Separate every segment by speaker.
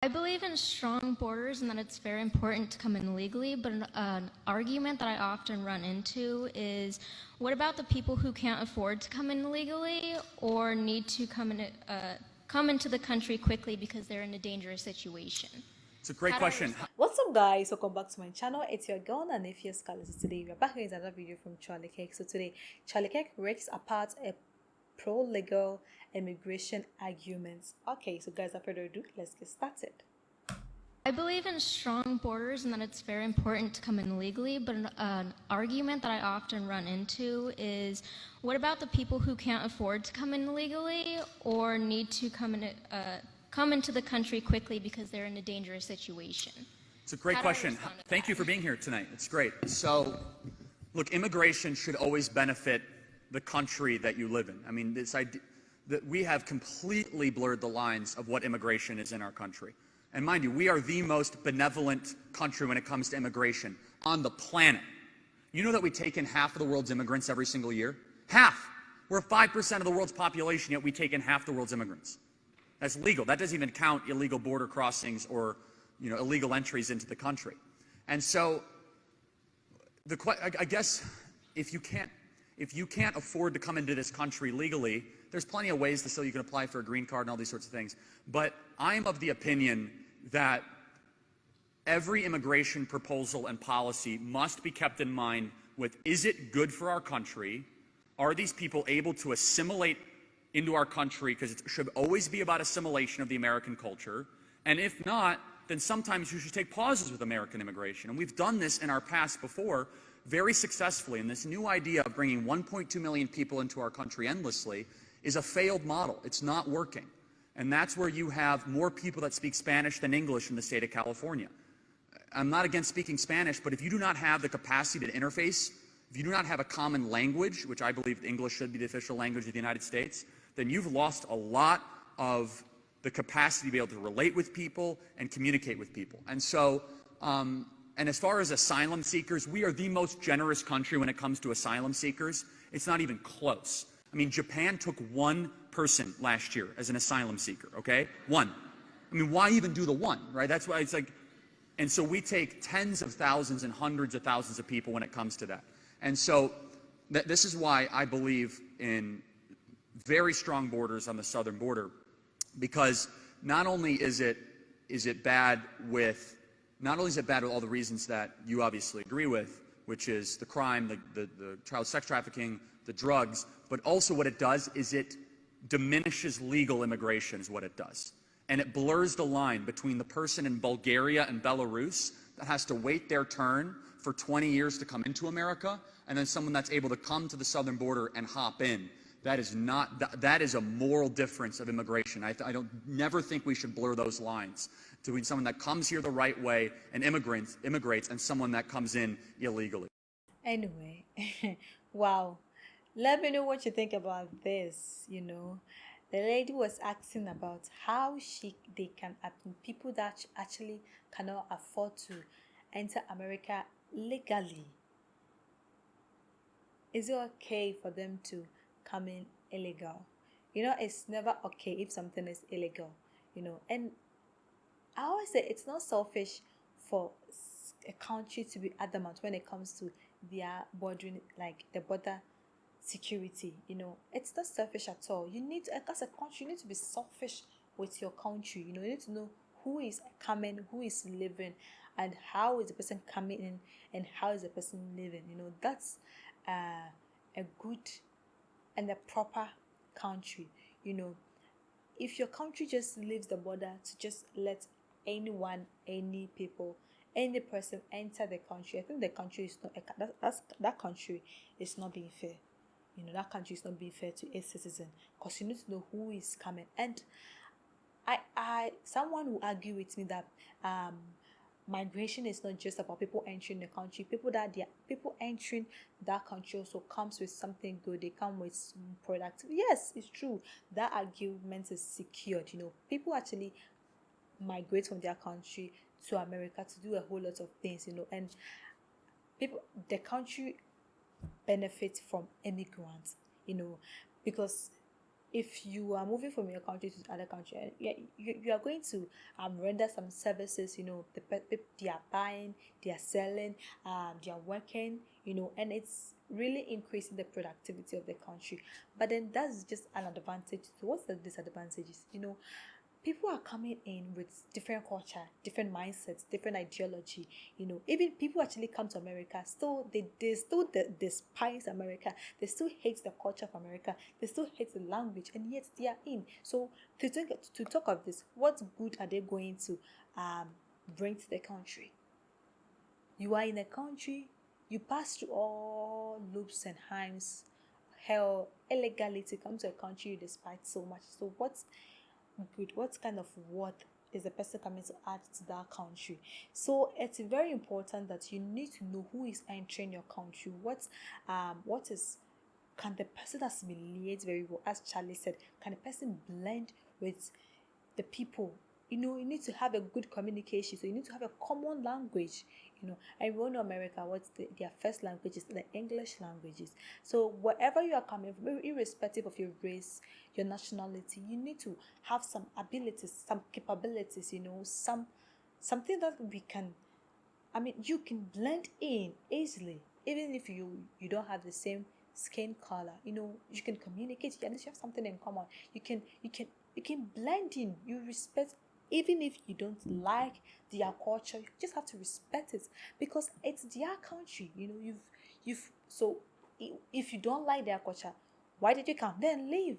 Speaker 1: believe in strong borders and that it's very important to come in legally, but an argument that I often run into is, what about the people who can't afford to come in legally or need to come into the country quickly because they're in a dangerous situation?
Speaker 2: It's a great question.
Speaker 3: What's up, guys? Welcome back to my channel. It's your girl and nephew Scholars. Today we are back with another video from Charlie Kirk. So today Charlie Kirk breaks apart a pro-legal immigration arguments. Okay, so guys, without further ado, let's get started.
Speaker 1: I believe in strong borders and that it's very important to come in legally, but an argument that I often run into is, what about the people who can't afford to come in legally or need to come into the country quickly because they're in a dangerous situation?
Speaker 2: It's a great question. Thank you for being here tonight. It's great. So, look, immigration should always benefit the country that you live in. I mean, this idea that we have completely blurred the lines of what immigration is in our country. And mind you, we are the most benevolent country when it comes to immigration on the planet. You know that we take in half of the world's immigrants every single year? Half! We're 5% of the world's population, yet we take in half the world's immigrants. That's legal. That doesn't even count illegal border crossings or, illegal entries into the country. And so, I guess if you can't afford to come into this country legally, there's plenty of ways so you can apply for a green card and all these sorts of things. But I'm of the opinion that every immigration proposal and policy must be kept in mind with, is it good for our country? Are these people able to assimilate into our country? Because it should always be about assimilation of the American culture. And if not, then sometimes you should take pauses with American immigration. And we've done this in our past before very successfully. And this new idea of bringing 1.2 million people into our country endlessly is a failed model. It's not working. And that's where you have more people that speak Spanish than English in the state of California. I'm not against speaking Spanish, but if you do not have the capacity to interface, if you do not have a common language, which I believe English should be the official language of the United States, then you've lost a lot of the capacity to be able to relate with people and communicate with people. And so, and as far as asylum seekers, we are the most generous country when it comes to asylum seekers. It's not even close. I mean, Japan took one person last year as an asylum seeker, okay? One. I mean, why even do the one, right? That's why it's like, and so we take tens of thousands and hundreds of thousands of people when it comes to that. And so this is why I believe in very strong borders on the southern border, because not only is it bad with all the reasons that you obviously agree with, which is the crime, the child sex trafficking, the drugs, but also what it does is it diminishes legal immigration is what it does. And it blurs the line between the person in Bulgaria and Belarus that has to wait their turn for 20 years to come into America, and then someone that's able to come to the southern border and hop in. That is a moral difference of immigration. I never think we should blur those lines between someone that comes here the right way and immigrates and someone that comes in illegally.
Speaker 3: Anyway, wow. Let me know what you think about this. The lady was asking about how people that actually cannot afford to enter America legally. Is it okay for them to come in illegal? It's never okay if something is illegal. And I always say it's not selfish for a country to be adamant when it comes to their bordering, like the border security. It's not selfish at all. You need to, as a country, you need to be selfish with your country. You need to know who is coming, who is living, and how is the person coming in and how is the person living. That's a good and a proper country. If your country just leaves the border to just let anyone, any people, any person enter the country, I think the country is not that country is not being fair. That country is not being fair to a citizen, because you need to know who is coming. And someone will argue with me that migration is not just about people entering the country. People entering that country also comes with something good. They come with products. Yes, it's true. That argument is secured. People actually migrate from their country to America to do a whole lot of things. And the country benefits from immigrants. Because if you are moving from your country to other country, you are going to render some services. They are buying, they are selling, they are working, and it's really increasing the productivity of the country. But then that's just an advantage. So what's the disadvantages? People are coming in with different culture, different mindsets, different ideology. Even people actually come to America, still they still despise America. They still hate the culture of America. They still hate the language, and yet they are in. So to talk of this, what good are they going to bring to the country? You are in a country, you pass through all loops and heims, hell, illegally to come to a country you despise so much. So what's good? What kind of worth is the person coming to add to that country? So it's very important that you need to know who is entering your country. What is, can the person assimilate very well? As Charlie said, can the person blend with the people? You need to have a good communication. So you need to have a common language. And we all know America, what's their first language is the English languages. So wherever you are coming from, irrespective of your race, your nationality, you need to have some abilities, some capabilities, something that you can blend in easily, even if you don't have the same skin color. You can communicate, at least you have something in common. You can blend in, you respect. Even if you don't like their culture, you just have to respect it, because it's their country. So if you don't like their culture, why did you come? Then leave.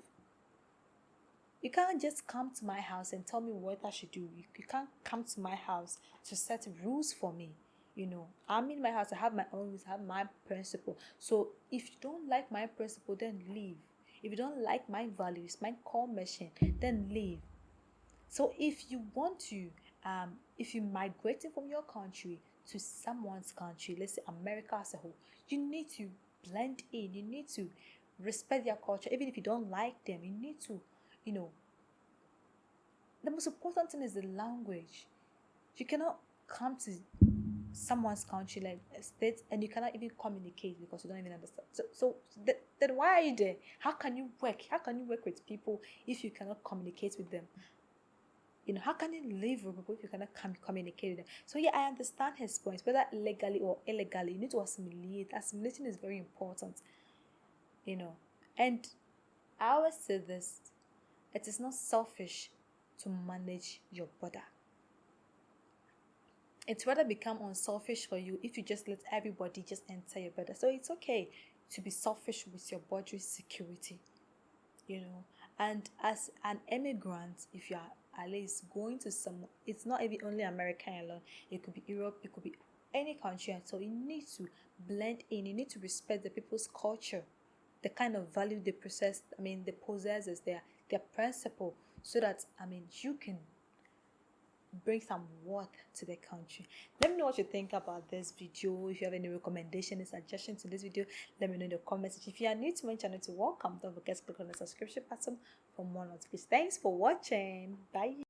Speaker 3: You can't just come to my house and tell me what I should do. You can't come to my house to set rules for me. I'm in my house, I have my own rules, I have my principle. So if you don't like my principle, then leave. If you don't like my values, my core mission, then leave. So if you want to, if you're migrating from your country to someone's country, let's say America as a whole, you need to blend in. You need to respect their culture. Even if you don't like them, you need to, the most important thing is the language. You cannot come to someone's country like a state and you cannot even communicate because you don't even understand. So then why are you there? How can you work? How can you work with people if you cannot communicate with them? How can you live with people if you cannot communicate with them? So yeah, I understand his points, whether legally or illegally, you need to assimilate. Assimilation is very important, and I always say this: it is not selfish to manage your border. It's rather become unselfish for you if you just let everybody just enter your border. So it's okay to be selfish with your border security, and as an immigrant, if you are at least going to it's not even only America alone, it could be Europe, it could be any country. And so you need to blend in, you need to respect the people's culture, the kind of value they possess, they possess their principle, so that you can bring some worth to the country. Let me know what you think about this video. If you have any recommendation and suggestion to this video, let me know in the comments section. If you are new to my channel, welcome. Don't forget to click on the subscription button for more notifications. Thanks for watching. Bye.